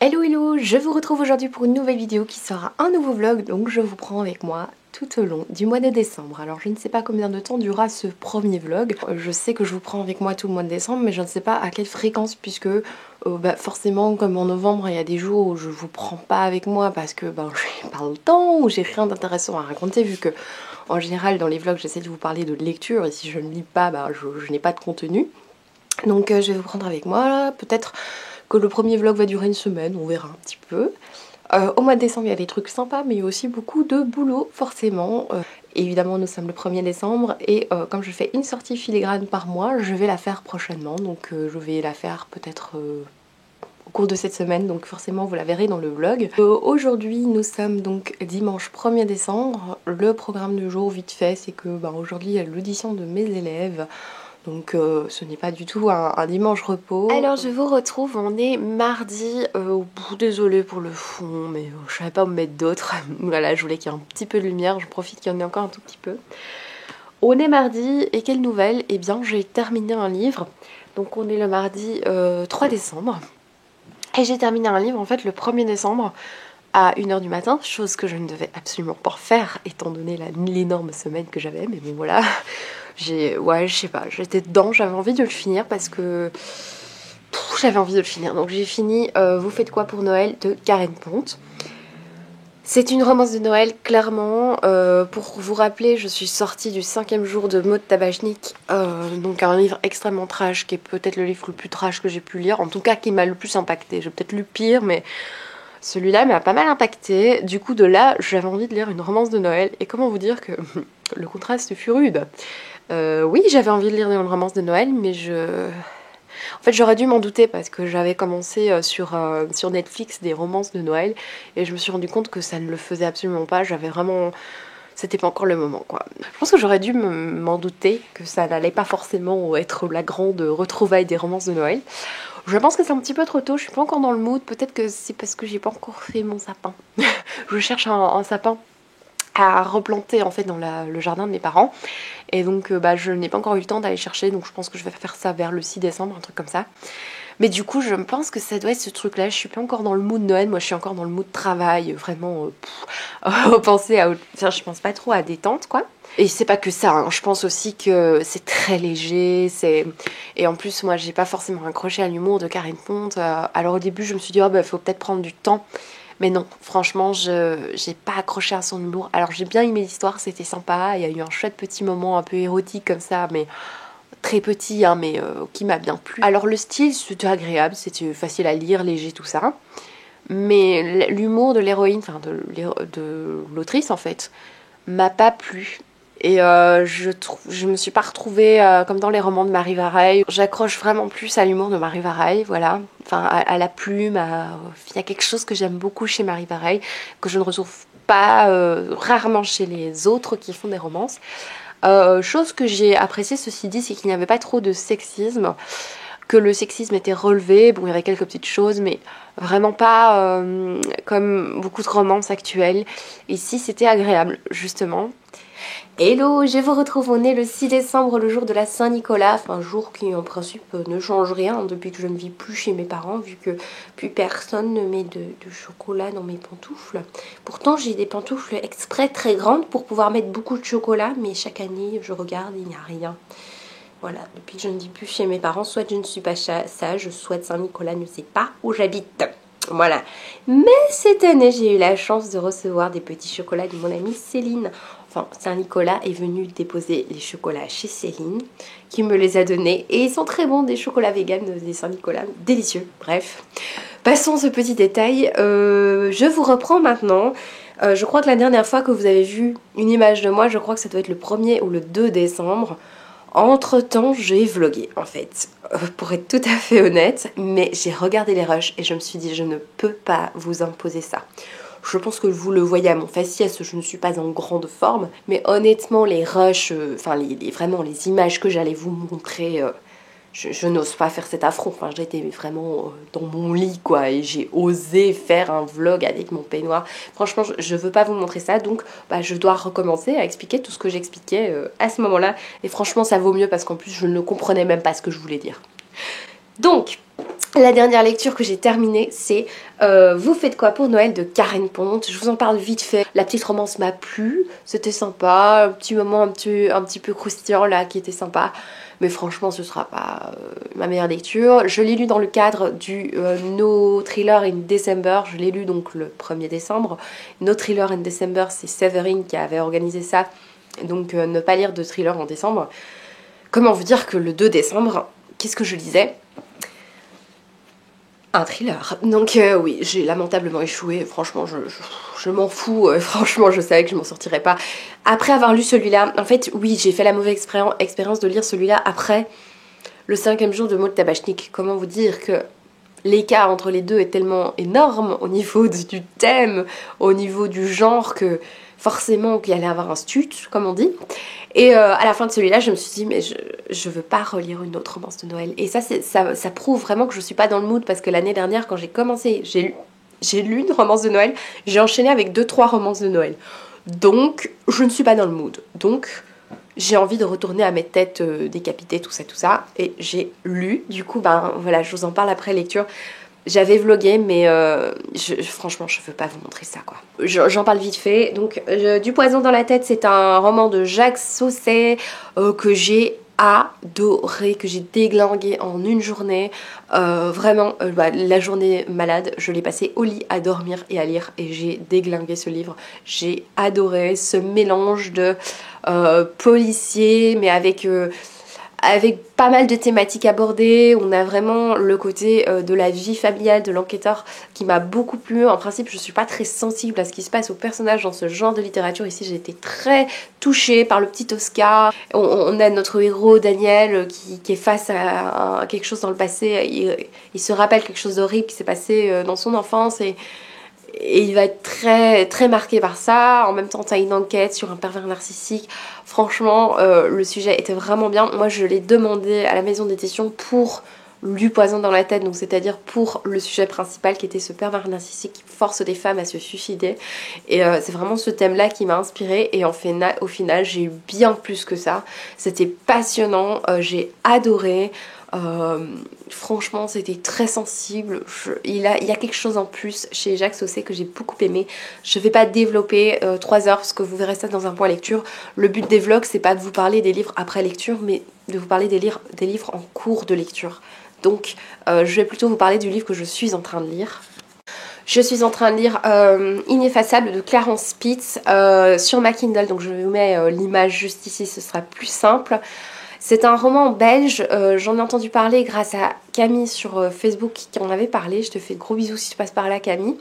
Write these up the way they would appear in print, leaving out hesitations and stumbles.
Hello hello, je vous retrouve aujourd'hui pour une nouvelle vidéo qui sera un nouveau vlog, donc je vous prends avec moi tout au long du mois de décembre. Alors je ne sais pas combien de temps durera ce premier vlog, je sais que je vous prends avec moi tout le mois de décembre, mais je ne sais pas à quelle fréquence puisque forcément comme en novembre il y a des jours où je vous prends pas avec moi parce que j'ai pas le temps ou j'ai rien d'intéressant à raconter vu que en général dans les vlogs j'essaie de vous parler de lecture et si je ne lis pas je n'ai pas de contenu. Donc je vais vous prendre avec moi, peut-être que le premier vlog va durer une semaine, on verra un petit peu. Au mois de décembre, il y a des trucs sympas, mais il y a aussi beaucoup de boulot, forcément. Évidemment, nous sommes le 1er décembre et comme je fais une sortie filigrane par mois, je vais la faire prochainement. Donc je vais la faire peut-être au cours de cette semaine, donc forcément vous la verrez dans le vlog. Aujourd'hui, nous sommes donc dimanche 1er décembre. Le programme du jour, vite fait, c'est que aujourd'hui, il y a l'audition de mes élèves. Donc ce n'est pas du tout un dimanche repos. Alors je vous retrouve, on est mardi, désolée pour le fond, mais je savais pas où me mettre d'autres. Voilà, je voulais qu'il y ait un petit peu de lumière, je profite qu'il y en ait encore un tout petit peu. On est mardi, et quelle nouvelle? Eh bien j'ai terminé un livre, donc on est le mardi 3 décembre. Et j'ai terminé un livre en fait le 1er décembre à 1h du matin, chose que je ne devais absolument pas faire étant donné l'énorme semaine que j'avais, mais bon voilà. Je sais pas, j'étais dedans, j'avais envie de le finir parce que j'avais envie de le finir. Donc j'ai fini Vous faites quoi pour Noël de Karen Ponte. C'est une romance de Noël, clairement. Pour vous rappeler, je suis sortie du 5e jour de Maud Tabachnik, donc un livre extrêmement trash, qui est peut-être le livre le plus trash que j'ai pu lire, en tout cas qui m'a le plus impacté. J'ai peut-être lu pire, mais celui-là m'a pas mal impacté. Du coup, de là, j'avais envie de lire une romance de Noël. Et comment vous dire que le contraste fut rude. Oui, j'avais envie de lire une romance de Noël, mais en fait, j'aurais dû m'en douter parce que j'avais commencé sur Netflix des romances de Noël et je me suis rendu compte que ça ne le faisait absolument pas. J'avais vraiment... C'était pas encore le moment, quoi. Je pense que j'aurais dû m'en douter que ça n'allait pas forcément être la grande retrouvaille des romances de Noël. Je pense que c'est un petit peu trop tôt, je suis pas encore dans le mood. Peut-être que c'est parce que j'ai pas encore fait mon sapin. Je cherche un sapin à replanter en fait dans le jardin de mes parents et donc je n'ai pas encore eu le temps d'aller chercher, donc je pense que je vais faire ça vers le 6 décembre, un truc comme ça. Mais du coup je pense que ça doit être ce truc là, je suis pas encore dans le mood Noël, moi je suis encore dans le mood travail, vraiment penser à enfin, je pense pas trop à détente quoi. Et c'est pas que ça, hein. Je pense aussi que c'est très léger, et en plus moi j'ai pas forcément accroché à l'humour de Karen Ponte, alors au début je me suis dit faut peut-être prendre du temps. Mais non, franchement, j'ai pas accroché à son humour. Alors j'ai bien aimé l'histoire, c'était sympa. Il y a eu un chouette petit moment un peu érotique comme ça, mais très petit, hein, mais qui m'a bien plu. Alors le style, c'était agréable, c'était facile à lire, léger, tout ça. Mais l'humour de l'héroïne, enfin de l'autrice en fait, m'a pas plu. Et je me suis pas retrouvée comme dans les romans de Marie Vareille. J'accroche vraiment plus à l'humour de Marie Vareille, voilà. Enfin, à la plume, il y a quelque chose que j'aime beaucoup chez Marie Vareille, que je ne retrouve pas rarement chez les autres qui font des romances. Chose que j'ai appréciée, ceci dit, c'est qu'il n'y avait pas trop de sexisme, que le sexisme était relevé. Bon, il y avait quelques petites choses, mais vraiment pas comme beaucoup de romances actuelles. Ici, c'était agréable, justement. Hello, je vous retrouve, on est le 6 décembre, le jour de la Saint-Nicolas, enfin jour qui en principe ne change rien depuis que je ne vis plus chez mes parents, vu que plus personne ne met de chocolat dans mes pantoufles. Pourtant j'ai des pantoufles exprès très grandes pour pouvoir mettre beaucoup de chocolat, mais chaque année je regarde, il n'y a rien. Voilà, depuis que je ne vis plus chez mes parents, soit je ne suis pas sage, soit Saint-Nicolas ne sait pas où j'habite. Voilà. Mais cette année, j'ai eu la chance de recevoir des petits chocolats de mon amie Céline. Enfin, Saint-Nicolas est venu déposer les chocolats chez Céline, qui me les a donnés. Et ils sont très bons, des chocolats vegan, des Saint-Nicolas, délicieux. Bref, passons ce petit détail. Je vous reprends maintenant. Je crois que la dernière fois que vous avez vu une image de moi, je crois que ça doit être le 1er ou le 2 décembre. Entre-temps, j'ai vlogué en fait, pour être tout à fait honnête, mais j'ai regardé les rushs et je me suis dit je ne peux pas vous imposer ça. Je pense que vous le voyez à mon faciès, je ne suis pas en grande forme, mais honnêtement les rushs, enfin vraiment les images que j'allais vous montrer, je n'ose pas faire cet affront. Enfin, j'étais vraiment dans mon lit quoi, et j'ai osé faire un vlog avec mon peignoir. Franchement, je veux pas vous montrer ça, donc je dois recommencer à expliquer tout ce que j'expliquais à ce moment-là. Et franchement, ça vaut mieux parce qu'en plus, je ne comprenais même pas ce que je voulais dire. Donc, La dernière lecture que j'ai terminée, c'est Vous faites quoi pour Noël de Karen Ponte. Je vous en parle vite fait. La petite romance m'a plu, c'était sympa, un petit moment un petit peu croustillant là qui était sympa. Mais franchement, ce sera pas ma meilleure lecture. Je l'ai lu dans le cadre du No Thriller in December. Je l'ai lu donc le 1er décembre. No Thriller in December, c'est Séverine qui avait organisé ça. Donc ne pas lire de thriller en décembre. Comment vous dire que le 2 décembre, qu'est-ce que je lisais? Un thriller. Donc oui, j'ai lamentablement échoué. Franchement, je m'en fous. Franchement, je savais que je m'en sortirais pas. Après avoir lu celui-là, en fait, oui, j'ai fait la mauvaise expérience de lire celui-là après le 5e jour de Maud Tabachnik. Comment vous dire que l'écart entre les deux est tellement énorme au niveau du thème, au niveau du genre, que forcément qu'il allait avoir un stut, comme on dit. Et à la fin de celui-là, je me suis dit, mais je veux pas relire une autre romance de Noël. Et ça prouve vraiment que je suis pas dans le mood, parce que l'année dernière, quand j'ai commencé, j'ai lu une romance de Noël, j'ai enchaîné avec 2-3 romances de Noël. Donc, je ne suis pas dans le mood. Donc, j'ai envie de retourner à mes têtes décapitées, tout ça. Et j'ai lu. Du coup, ben voilà, je vous en parle après lecture. J'avais vlogué, mais franchement, je veux pas vous montrer ça, quoi. J'en parle vite fait. Donc, Du poison dans la tête, c'est un roman de Jacques Sausset que j'ai adoré, que j'ai déglingué en une journée. Vraiment, la journée malade, je l'ai passée au lit à dormir et à lire, et j'ai déglingué ce livre. J'ai adoré ce mélange de policier, mais avec pas mal de thématiques abordées. On a vraiment le côté de la vie familiale de l'enquêteur qui m'a beaucoup plu. En principe, je suis pas très sensible à ce qui se passe aux personnages dans ce genre de littérature. Ici, j'ai été très touchée par le petit Oscar. On a notre héros Daniel qui est face à quelque chose dans le passé. Il se rappelle quelque chose d'horrible qui s'est passé dans son enfance, et il va être très, très marqué par ça. En même temps, t'as une enquête sur un pervers narcissique. Franchement, le sujet était vraiment bien. Moi, je l'ai demandé à la maison d'édition pour Du poison dans la tête, donc c'est-à-dire pour le sujet principal qui était ce pervers narcissique qui force des femmes à se suicider. Et c'est vraiment ce thème-là qui m'a inspirée. Et au final, j'ai eu bien plus que ça. C'était passionnant, j'ai adoré. Franchement, c'était très sensible. Il y a quelque chose en plus chez Jacques Sausset que j'ai beaucoup aimé. Je vais pas développer 3 heures parce que vous verrez ça dans un point lecture. Le but des vlogs, c'est pas de vous parler des livres après lecture, mais de vous parler des livres en cours de lecture. Donc je vais plutôt vous parler du livre que je suis en train de lire. Je suis en train de lire Ineffaçable de Clarence Spitz sur ma Kindle, donc je vous mets l'image juste ici, ce sera plus simple. C'est un roman belge, j'en ai entendu parler grâce à Camille sur Facebook qui en avait parlé. Je te fais de gros bisous si tu passes par là, Camille.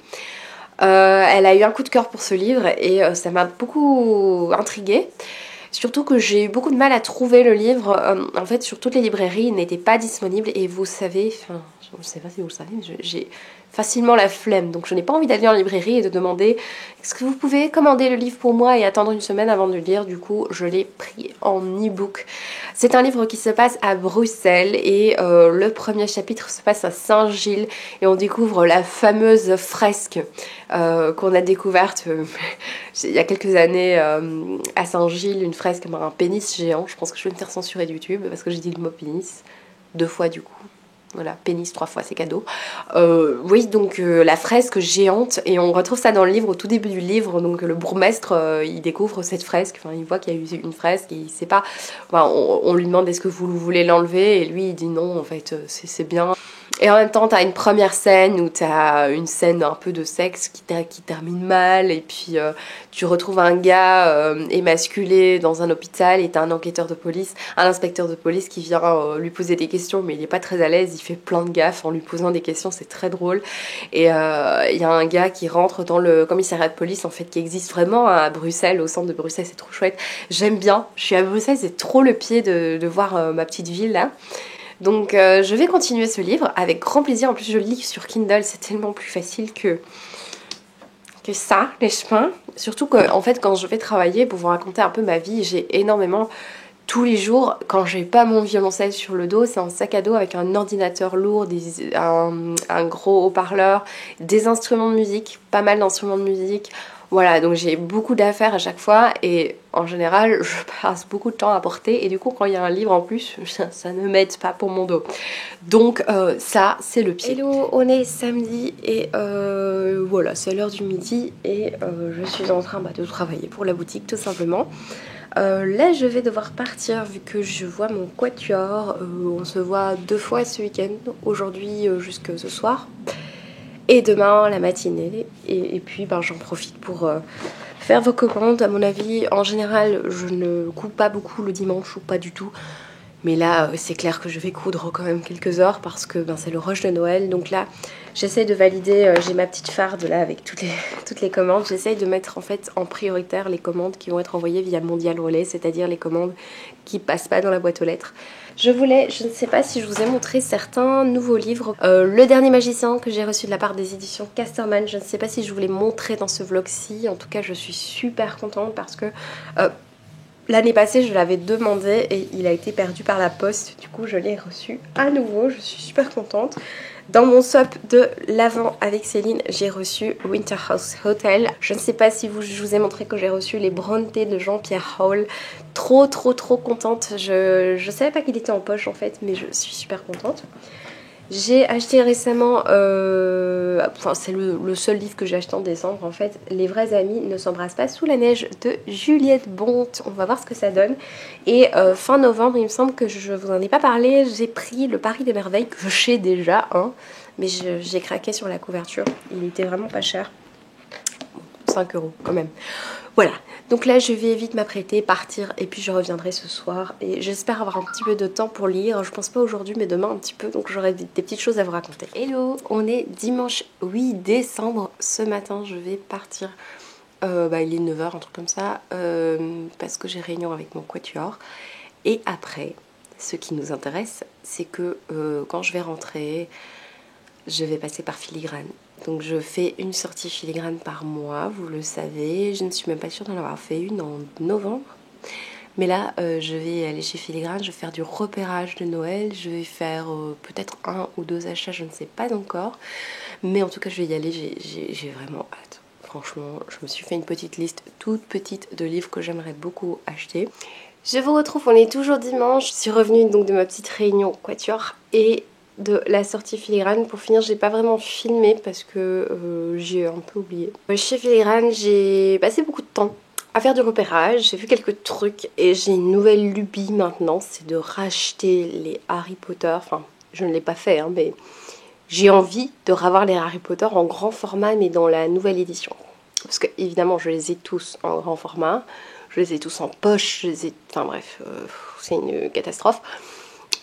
Elle a eu un coup de cœur pour ce livre et ça m'a beaucoup intriguée. Surtout que j'ai eu beaucoup de mal à trouver le livre. En fait, sur toutes les librairies, il n'était pas disponible. Et vous savez, enfin, je ne sais pas si vous le savez, mais j'ai facilement la flemme. Donc je n'ai pas envie d'aller en librairie et de demander est-ce que vous pouvez commander le livre pour moi et attendre une semaine avant de le lire. Du coup, je l'ai pris en e-book. C'est un livre qui se passe à Bruxelles et le premier chapitre se passe à Saint-Gilles. Et on découvre la fameuse fresque qu'on a découverte il y a quelques années à Saint-Gilles, une fresque, un pénis géant. Je pense que je vais me faire censurer de YouTube parce que j'ai dit le mot pénis 2 fois du coup. Voilà, pénis 3 fois, c'est cadeau. Oui, donc la fresque géante, et on retrouve ça dans le livre, au tout début du livre. Donc le bourgmestre, il découvre cette fresque, enfin il voit qu'il y a eu une fresque et il sait pas. Enfin, on lui demande est-ce que vous voulez l'enlever, et lui il dit non, en fait c'est bien. Et en même temps, t'as une première scène où t'as une scène un peu de sexe qui termine mal, et puis tu retrouves un gars émasculé dans un hôpital, et t'as un inspecteur de police qui vient lui poser des questions, mais il est pas très à l'aise, il fait plein de gaffes en lui posant des questions, c'est très drôle. Et il y a un gars qui rentre dans le commissariat de police, en fait, qui existe vraiment à Bruxelles, au centre de Bruxelles, c'est trop chouette. J'aime bien, je suis à Bruxelles, c'est trop le pied de voir ma petite ville là. Donc je vais continuer ce livre avec grand plaisir. En plus je le lis sur Kindle, c'est tellement plus facile que n'est-ce pas? Surtout que en fait quand je vais travailler, pour vous raconter un peu ma vie, j'ai énormément tous les jours, quand j'ai pas mon violoncelle sur le dos, c'est un sac à dos avec un ordinateur lourd, un gros haut-parleur, des instruments de musique, pas mal d'instruments de musique. Voilà, donc j'ai beaucoup d'affaires à chaque fois et en général, je passe beaucoup de temps à porter et du coup, quand il y a un livre en plus, ça ne m'aide pas pour mon dos. Donc ça, c'est le pied. Hello, on est samedi et voilà, c'est l'heure du midi et je suis en train de travailler pour la boutique tout simplement. Là je vais devoir partir vu que je vois mon quatuor, on se voit 2 fois ce week-end, aujourd'hui jusque ce soir et demain la matinée et puis j'en profite pour faire vos commandes. À mon avis en général je ne coupe pas beaucoup le dimanche ou pas du tout, mais là c'est clair que je vais coudre quand même quelques heures parce que c'est le rush de Noël. Donc là j'essaye de valider, j'ai ma petite farde là avec toutes les commandes. J'essaye de mettre en fait en prioritaire les commandes qui vont être envoyées via Mondial Relais, c'est-à-dire les commandes qui passent pas dans la boîte aux lettres. Je ne sais pas si je vous ai montré certains nouveaux livres. Le dernier magicien que j'ai reçu de la part des éditions Casterman, je ne sais pas si je vous l'ai montré dans ce vlog-ci. En tout cas je suis super contente parce que l'année passée je l'avais demandé et il a été perdu par la poste. Du coup je l'ai reçu à nouveau, je suis super contente. Dans mon SOP de l'Avent avec Céline, j'ai reçu Winterhouse Hotel. Je ne sais pas si je vous ai montré que j'ai reçu les Brontë de Jean-Pierre Hall. Trop contente. Je savais pas qu'il était en poche en fait, mais je suis super contente. J'ai acheté récemment, c'est le seul livre que j'ai acheté en décembre en fait, Les vrais amis ne s'embrassent pas sous la neige de Juliette Bonte. On va voir ce que ça donne. Et fin novembre, il me semble que je vous en ai pas parlé, j'ai pris le Paris des merveilles que j'ai déjà, mais j'ai craqué sur la couverture. Il était vraiment pas cher. 5 € quand même. Voilà, donc là je vais vite m'apprêter, partir et puis je reviendrai ce soir et j'espère avoir un petit peu de temps pour lire. Je pense pas aujourd'hui mais demain un petit peu, donc j'aurai des petites choses à vous raconter. Hello, on est dimanche 8 décembre. Ce matin je vais partir, il est 9 h, un truc comme ça, parce que j'ai réunion avec mon quatuor. Et après, ce qui nous intéresse, c'est que quand je vais rentrer, je vais passer par Filigrane. Donc je fais une sortie Filigrane par mois, vous le savez. Je ne suis même pas sûre d'en avoir fait une en novembre. Mais là, je vais aller chez Filigrane, je vais faire du repérage de Noël. Je vais faire peut-être 1 ou 2 achats, je ne sais pas encore. Mais en tout cas, je vais y aller, j'ai vraiment hâte. Franchement, je me suis fait une petite liste toute petite de livres que j'aimerais beaucoup acheter. Je vous retrouve, on est toujours dimanche. Je suis revenue donc de ma petite réunion quatuor et de la sortie Filigrane. Pour finir, j'ai pas vraiment filmé parce que j'ai un peu oublié. Chez Filigrane, j'ai passé beaucoup de temps à faire du repérage, j'ai vu quelques trucs et j'ai une nouvelle lubie maintenant, c'est de racheter les Harry Potter. Enfin, je ne l'ai pas fait, mais j'ai envie de revoir les Harry Potter en grand format, mais dans la nouvelle édition. Parce que évidemment, je les ai tous en grand format, je les ai tous en poche, enfin bref, c'est une catastrophe.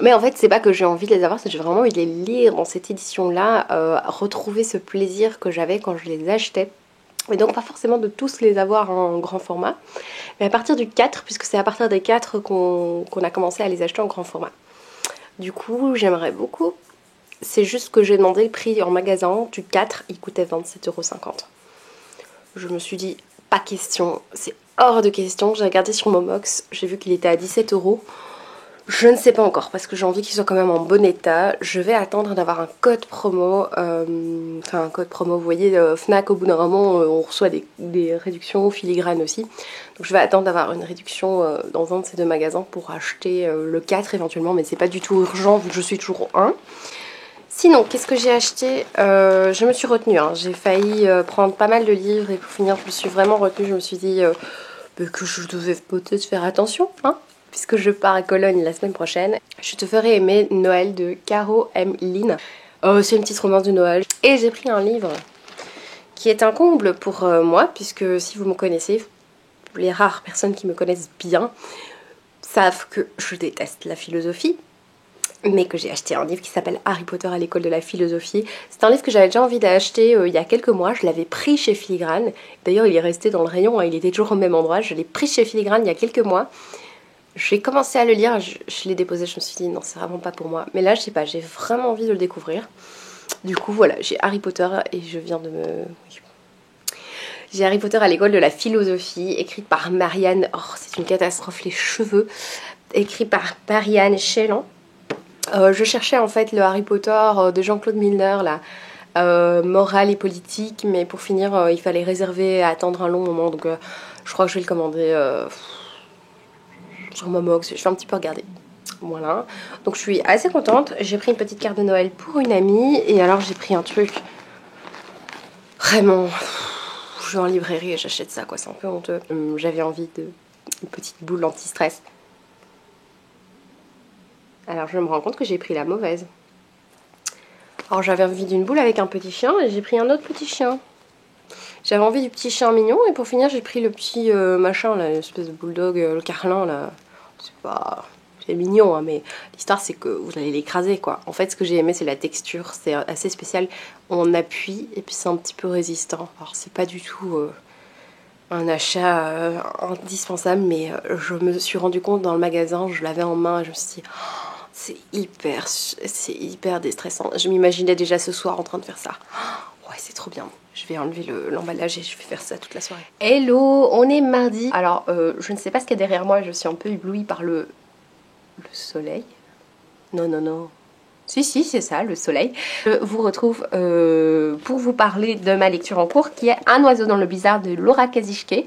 Mais en fait, c'est pas que j'ai envie de les avoir, c'est que j'ai vraiment envie de les lire dans cette édition-là, retrouver ce plaisir que j'avais quand je les achetais. Et donc pas forcément de tous les avoir en grand format, mais à partir du 4, puisque c'est à partir des 4 qu'on a commencé à les acheter en grand format. Du coup, j'aimerais beaucoup. C'est juste que j'ai demandé le prix en magasin, du 4, il coûtait 27,50 €. Je me suis dit, pas question, c'est hors de question. J'ai regardé sur Momox, j'ai vu qu'il était à 17 €. Je ne sais pas encore parce que j'ai envie qu'il soit quand même en bon état. Je vais attendre d'avoir un code promo. Enfin, un code promo, vous voyez, Fnac, au bout d'un moment, on reçoit des réductions Filigrane aussi. Donc je vais attendre d'avoir une réduction dans un de ces 2 magasins pour acheter le 4 éventuellement. Mais c'est pas du tout urgent vu que je suis toujours au 1. Sinon, qu'est-ce que j'ai acheté? Je me suis retenue. J'ai failli prendre pas mal de livres et pour finir, je me suis vraiment retenue. Je me suis dit que je devais peut-être faire attention, puisque je pars à Cologne la semaine prochaine. Je te ferai aimer Noël de Caro M. Lynn. C'est une petite romance de Noël. Et j'ai pris un livre qui est un comble pour moi, puisque si vous me connaissez, les rares personnes qui me connaissent bien savent que je déteste la philosophie, mais que j'ai acheté un livre qui s'appelle Harry Potter à l'école de la philosophie. C'est un livre que j'avais déjà envie d'acheter il y a quelques mois. Je l'avais pris chez Filigrane. D'ailleurs, il est resté dans le rayon, il était toujours au même endroit. Je l'ai pris chez Filigrane il y a quelques mois. J'ai commencé à le lire, je l'ai déposé, je me suis dit non, c'est vraiment pas pour moi. Mais là, je sais pas, j'ai vraiment envie de le découvrir. Du coup, voilà, j'ai Harry Potter et je viens de me... J'ai Harry Potter à l'école de la philosophie, écrite par Marianne. Oh, c'est une catastrophe, les cheveux. écrit par Marianne Chélan. Je cherchais en fait le Harry Potter de Jean-Claude Milner là, moral et politique, mais pour finir il fallait réserver, attendre un long moment, donc je crois que je vais le commander sur Momox, je vais un petit peu regarder. Voilà, donc je suis assez contente. J'ai pris une petite carte de Noël pour une amie, et alors j'ai pris un truc vraiment, je vais en librairie et j'achète ça quoi, c'est un peu honteux. J'avais envie d'une petite boule anti-stress. Alors je me rends compte que j'ai pris la mauvaise. Alors j'avais envie d'une boule avec un petit chien et j'ai pris un autre petit chien. J'avais envie du petit chien mignon et pour finir j'ai pris le petit machin là, l'espèce de bulldog, le carlin là. C'est pas... c'est mignon hein, mais l'histoire c'est que vous allez l'écraser quoi. En fait ce que j'ai aimé c'est la texture, c'est assez spécial. On appuie et puis c'est un petit peu résistant. Alors c'est pas du tout un achat indispensable, mais je me suis rendu compte dans le magasin, je l'avais en main et je me suis dit... c'est hyper déstressant. Je m'imaginais déjà ce soir en train de faire ça. Ouais, c'est trop bien. Je vais enlever l'emballage et je vais faire ça toute la soirée. Hello, on est mardi. Alors, je ne sais pas ce qu'il y a derrière moi. Je suis un peu éblouie par le soleil. Non, non, non. Si, si, c'est ça, le soleil. Je vous retrouve pour vous parler de ma lecture en cours qui est Un oiseau dans le blizzard de Laura Kazishke.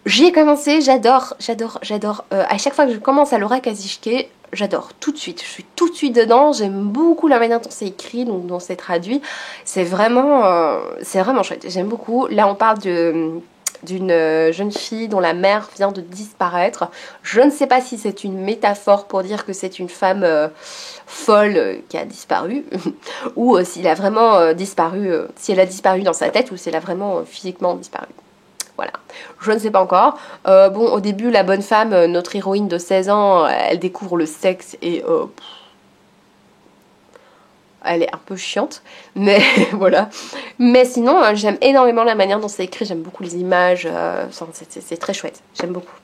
J'y ai commencé, j'adore. À chaque fois que je commence à Laura Kazishke, j'adore tout de suite. Je suis tout de suite dedans. J'aime beaucoup la manière dont c'est écrit, donc dont c'est traduit. C'est vraiment chouette. J'aime beaucoup. Là, on parle d'une jeune fille dont la mère vient de disparaître. Je ne sais pas si c'est une métaphore pour dire que c'est une femme folle qui a disparu ou s'il a vraiment disparu, si elle a disparu dans sa tête ou si elle a vraiment physiquement disparu. Voilà, je ne sais pas encore. Bon, au début, la bonne femme, notre héroïne de 16 ans, elle découvre le sexe et elle est un peu chiante, mais voilà. Mais sinon, j'aime énormément la manière dont c'est écrit, j'aime beaucoup les images, c'est très chouette, j'aime beaucoup.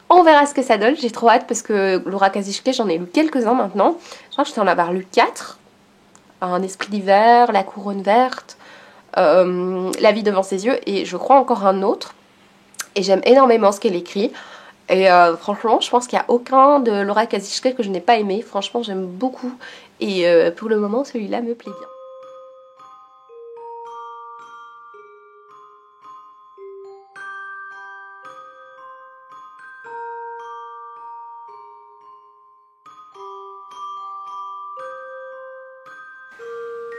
On verra ce que ça donne, j'ai trop hâte parce que Laura Kazishke, j'en ai lu quelques-uns maintenant. Je crois que je t'en avoir lu 4. Un esprit d'hiver, La couronne verte, La vie devant ses yeux et je crois encore un autre. Et j'aime énormément ce qu'elle écrit. Et franchement, je pense qu'il n'y a aucun de Laura Kazishke que je n'ai pas aimé. Franchement, j'aime beaucoup. Et pour le moment, celui-là me plaît bien.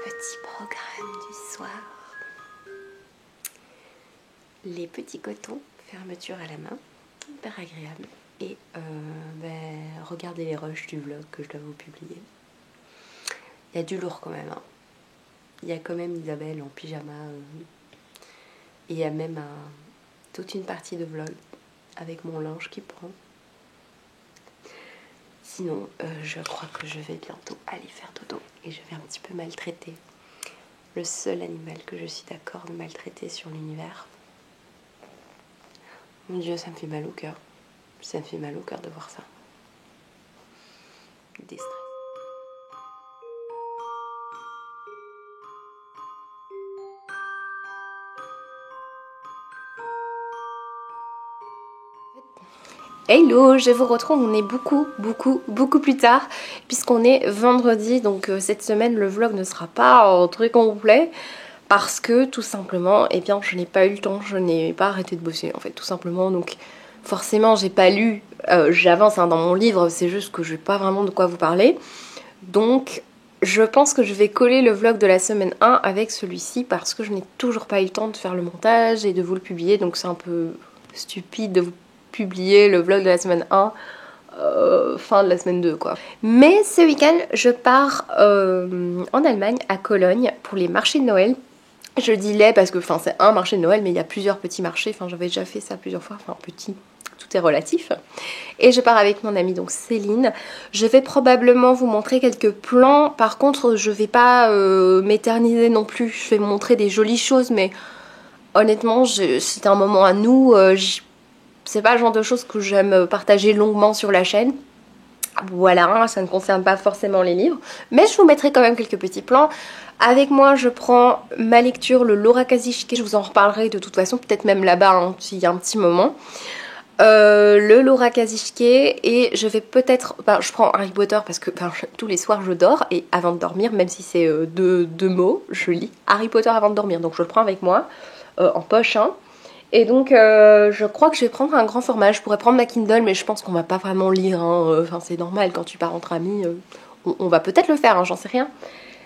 Petit programme du soir. Les petits cotons, fermeture à la main, hyper agréable. Et regardez les rushs du vlog que je dois vous publier. Il y a du lourd quand même. Hein. Il y a quand même Isabelle en pyjama. Et il y a même toute une partie de vlog avec mon linge qui prend. Sinon, je crois que je vais bientôt aller faire dodo. Et je vais un petit peu maltraiter le seul animal que je suis d'accord de maltraiter sur l'univers. Mon Dieu, ça me fait mal au cœur. Ça me fait mal au cœur de voir ça. Des stress. Hello, je vous retrouve, on est beaucoup plus tard puisqu'on est vendredi, donc cette semaine le vlog ne sera pas très complet parce que tout simplement, eh bien je n'ai pas eu le temps, je n'ai pas arrêté de bosser en fait tout simplement, donc forcément j'ai pas lu, j'avance dans mon livre, c'est juste que je n'ai pas vraiment de quoi vous parler, donc je pense que je vais coller le vlog de la semaine 1 avec celui-ci parce que je n'ai toujours pas eu le temps de faire le montage et de vous le publier, donc c'est un peu stupide de vous publier le vlog de la semaine 1 fin de la semaine 2 quoi. Mais ce week-end je pars en Allemagne à Cologne pour les marchés de Noël. Je dis les parce que c'est un marché de Noël mais il y a plusieurs petits marchés, j'avais déjà fait ça plusieurs fois, petit, tout est relatif. Et je pars avec mon amie donc Céline. Je vais probablement vous montrer quelques plans, par contre je vais pas m'éterniser non plus, je vais vous montrer des jolies choses mais honnêtement c'est un moment à nous, c'est pas le genre de choses que j'aime partager longuement sur la chaîne. Voilà, ça ne concerne pas forcément les livres. Mais je vous mettrai quand même quelques petits plans. Avec moi, je prends ma lecture, le Laura Kazishke. Je vous en reparlerai de toute façon, peut-être même là-bas, s'il y a un petit moment. Le Laura Kazishke et je vais peut-être... je prends Harry Potter parce que tous les soirs je dors et avant de dormir, même si c'est deux mots, je lis Harry Potter avant de dormir. Donc je le prends avec moi, en poche. Hein. Et donc je crois que je vais prendre un grand format. Je pourrais prendre ma Kindle mais je pense qu'on va pas vraiment lire. Hein. Enfin c'est normal quand tu pars entre amis. On va peut-être le faire, hein, j'en sais rien.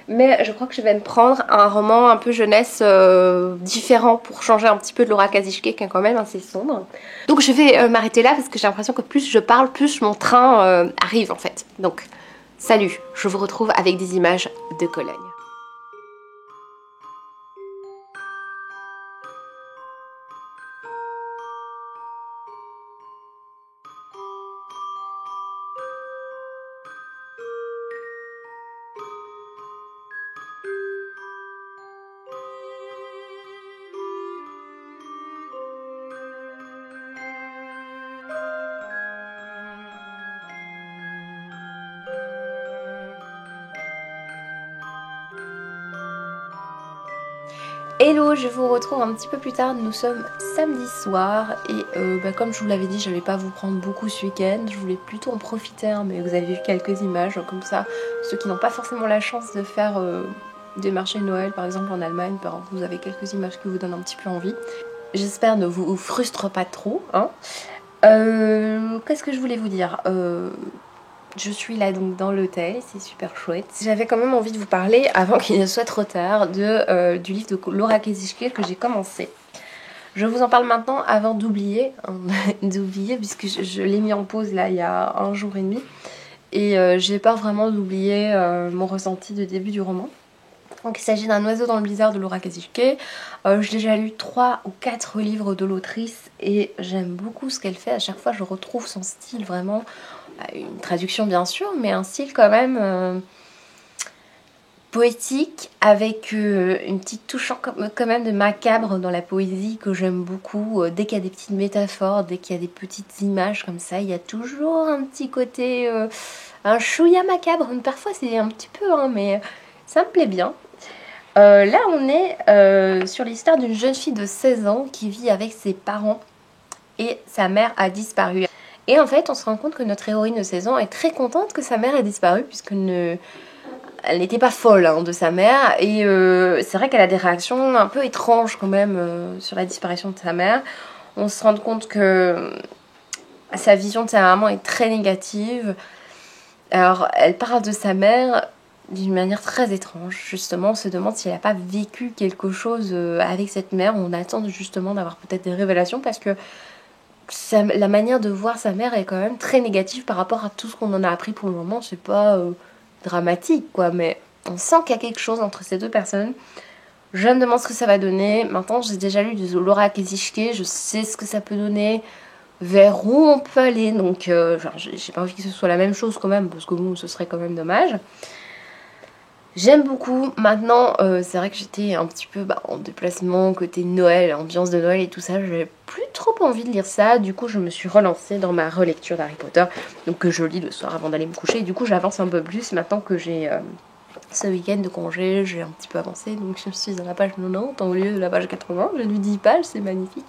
Mais je crois que je vais me prendre un roman un peu jeunesse différent pour changer un petit peu de Laura Kazishke qui est quand même assez sombre. Donc je vais m'arrêter là parce que j'ai l'impression que plus je parle, plus mon train arrive en fait. Donc salut, je vous retrouve avec des images de Cologne. Hello, je vous retrouve un petit peu plus tard, nous sommes samedi soir et comme je vous l'avais dit, je n'allais pas vous prendre beaucoup ce week-end, je voulais plutôt en profiter, hein, mais vous avez vu quelques images comme ça, ceux qui n'ont pas forcément la chance de faire des marchés de Noël par exemple en Allemagne, vous avez quelques images qui vous donnent un petit peu envie. J'espère ne vous frustre pas trop. Hein. Qu'est-ce que je voulais vous dire je suis là donc dans l'hôtel, c'est super chouette. J'avais quand même envie de vous parler, avant qu'il ne soit trop tard, du livre de Laura Kazishke que j'ai commencé. Je vous en parle maintenant avant d'oublier, hein, puisque je l'ai mis en pause là il y a 1 jour et demi. Et j'ai peur vraiment d'oublier mon ressenti de début du roman. Donc il s'agit d'un oiseau dans le blizzard de Laura Kazishke. J'ai déjà lu 3 ou 4 livres de l'autrice et j'aime beaucoup ce qu'elle fait. À chaque fois je retrouve son style vraiment... Une traduction bien sûr, mais un style quand même poétique avec une petite touche quand même de macabre dans la poésie que j'aime beaucoup. Dès qu'il y a des petites métaphores, dès qu'il y a des petites images comme ça, il y a toujours un petit côté, un chouïa macabre. Parfois c'est un petit peu, hein, mais ça me plaît bien. Là on est sur l'histoire d'une jeune fille de 16 ans qui vit avec ses parents et sa mère a disparu. Et en fait, on se rend compte que notre héroïne de 16 ans est très contente que sa mère ait disparu, puisqu'elle n'était pas folle hein, de sa mère. Et c'est vrai qu'elle a des réactions un peu étranges quand même sur la disparition de sa mère. On se rend compte que sa vision de sa maman est très négative. Alors, elle parle de sa mère d'une manière très étrange. Justement, on se demande si elle n'a pas vécu quelque chose avec cette mère. On attend justement d'avoir peut-être des révélations, parce que la manière de voir sa mère est quand même très négative par rapport à tout ce qu'on en a appris pour le moment. C'est pas dramatique quoi, mais on sent qu'il y a quelque chose entre ces deux personnes. Je me demande ce que ça va donner. Maintenant j'ai déjà lu de Laura Kazishke, je sais ce que ça peut donner, vers où on peut aller, donc j'ai pas envie que ce soit la même chose quand même, parce que bon, ce serait quand même dommage. J'aime beaucoup. Maintenant, c'est vrai que j'étais un petit peu en déplacement, côté Noël, ambiance de Noël et tout ça. J'avais plus trop envie de lire ça. Du coup, je me suis relancée dans ma relecture d'Harry Potter. Donc, que je lis le soir avant d'aller me coucher. Et du coup, j'avance un peu plus. Maintenant que j'ai ce week-end de congé, j'ai un petit peu avancé. Donc, je suis à la page 90 au lieu de la page 80. J'ai lu 10 pages, c'est magnifique.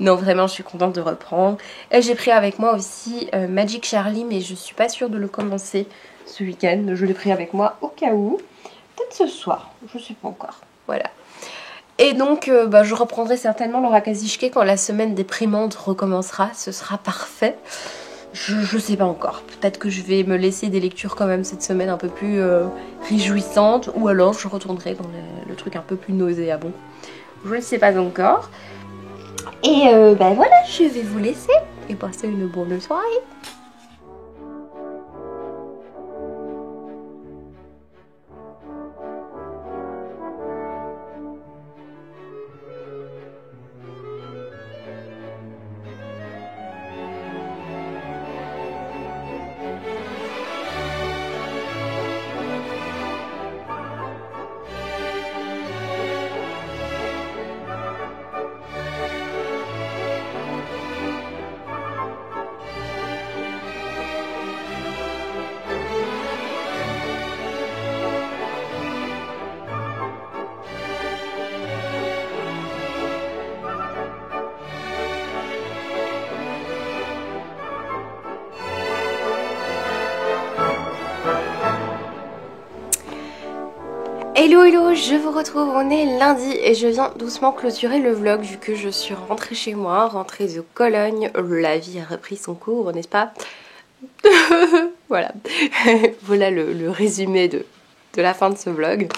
Non, vraiment, je suis contente de reprendre. Et j'ai pris avec moi aussi Magic Charlie, mais je suis pas sûre de le commencer ce week-end. Je l'ai pris avec moi au cas où. Peut-être ce soir, je sais pas encore. Voilà. Et donc, je reprendrai certainement Laura Kazishke quand la semaine déprimante recommencera. Ce sera parfait. Je sais pas encore. Peut-être que je vais me laisser des lectures quand même cette semaine un peu plus réjouissantes. Ou alors je retournerai dans le truc un peu plus nauséabond. Je ne sais pas encore. Et voilà, je vais vous laisser et passer une bonne soirée. Hello hello, je vous retrouve, on est lundi et je viens doucement clôturer le vlog vu que je suis rentrée chez moi, rentrée de Cologne, la vie a repris son cours, n'est-ce pas? Voilà, voilà le résumé de la fin de ce vlog.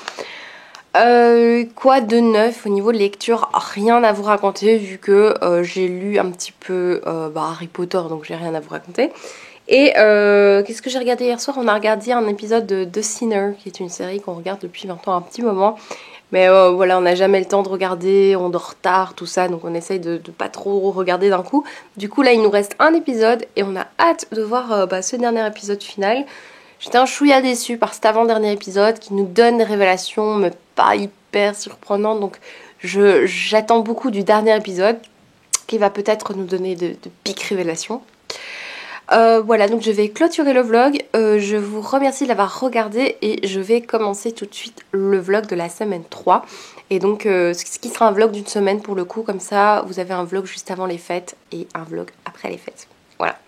Quoi de neuf au niveau de lecture? Rien à vous raconter vu que j'ai lu un petit peu Harry Potter, donc j'ai rien à vous raconter. Et qu'est-ce que j'ai regardé hier soir? On a regardé un épisode de The Sinner, qui est une série qu'on regarde depuis maintenant un petit moment. Mais voilà, on n'a jamais le temps de regarder, on dort tard, tout ça, donc on essaye de pas trop regarder d'un coup. Du coup là il nous reste un épisode et on a hâte de voir ce dernier épisode final. J'étais un chouïa déçue par cet avant-dernier épisode qui nous donne des révélations, mais pas hyper surprenantes. Donc j'attends beaucoup du dernier épisode qui va peut-être nous donner de piques révélations. Voilà, donc je vais clôturer le vlog. Je vous remercie de l'avoir regardé et je vais commencer tout de suite le vlog de la semaine 3. Et donc ce qui sera un vlog d'une semaine pour le coup, comme ça vous avez un vlog juste avant les fêtes et un vlog après les fêtes. Voilà.